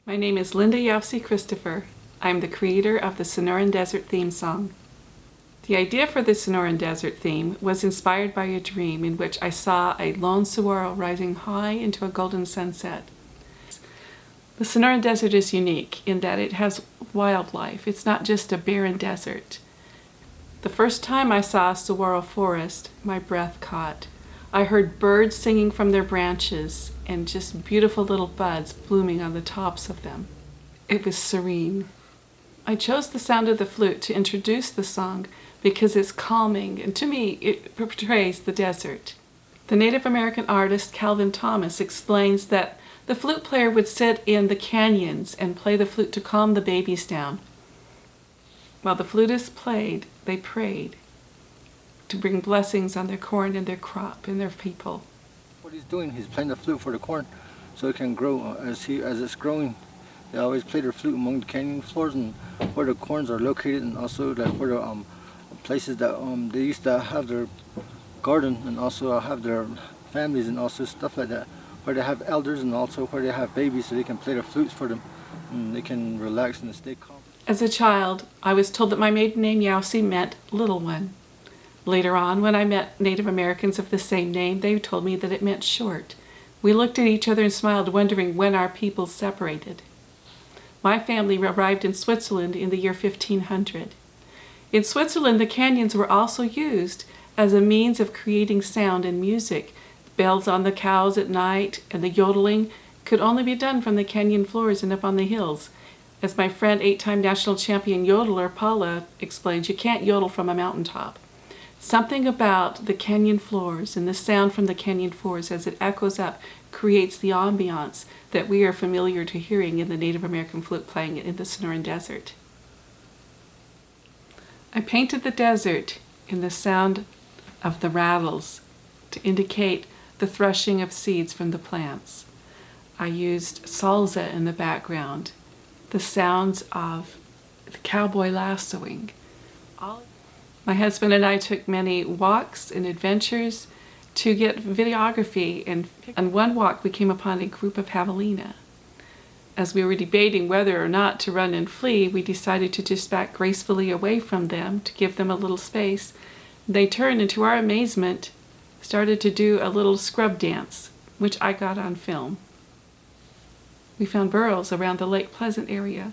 My name is Linda Jaussi Christopher. I'm the creator of the Sonoran Desert Theme Song. The idea for the Sonoran Desert theme was inspired by a dream in which I saw a lone saguaro rising high into a golden sunset. The Sonoran Desert is unique in that it has wildlife. It's not just a barren desert. The first time I saw a saguaro forest, my breath caught. I heard birds singing from their branches and just beautiful little buds blooming on the tops of them. It was serene. I chose the sound of the flute to introduce the song because it's calming, and to me it portrays the desert. The Native American artist Calvin Thomas explains that the flute player would sit in the canyons and play the flute to calm the babies down. While the flutists played, they prayed to bring blessings on their corn and their crop and their people. What he's doing, he's playing the flute for the corn so it can grow. As it's growing, they always play their flute among the canyon floors and where the corns are located, and also like where the places that they used to have their garden and also have their families and also stuff like that, where they have elders and also where they have babies, so they can play their flutes for them and they can relax and stay calm. As a child, I was told that my maiden name Jaussi meant little one. Later on, when I met Native Americans of the same name, they told me that it meant short. We looked at each other and smiled, wondering when our peoples separated. My family arrived in Switzerland in the year 1500. In Switzerland, the canyons were also used as a means of creating sound and music. Bells on the cows at night and the yodeling could only be done from the canyon floors and up on the hills. As my friend, 8-time national champion yodeler Paula explains, you can't yodel from a mountaintop. Something about the canyon floors and the sound from the canyon floors as it echoes up creates the ambiance that we are familiar to hearing in the Native American flute playing in the Sonoran Desert. I painted the desert in the sound of the rattles to indicate the threshing of seeds from the plants. I used salsa in the background, the sounds of the cowboy lassoing. My husband and I took many walks and adventures to get videography, and on one walk we came upon a group of javelina. As we were debating whether or not to run and flee, we decided to just back gracefully away from them to give them a little space. They turned and, to our amazement, started to do a little scrub dance, which I got on film. We found burros around the Lake Pleasant area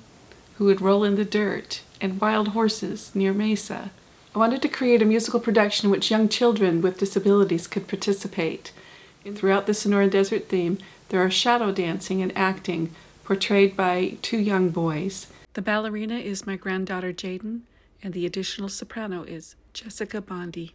who would roll in the dirt, and wild horses near Mesa. I wanted to create a musical production in which young children with disabilities could participate. Throughout the Sonoran Desert theme, there are shadow dancing and acting portrayed by 2 young boys. The ballerina is my granddaughter Jaden, and the additional soprano is Jessica Bondi.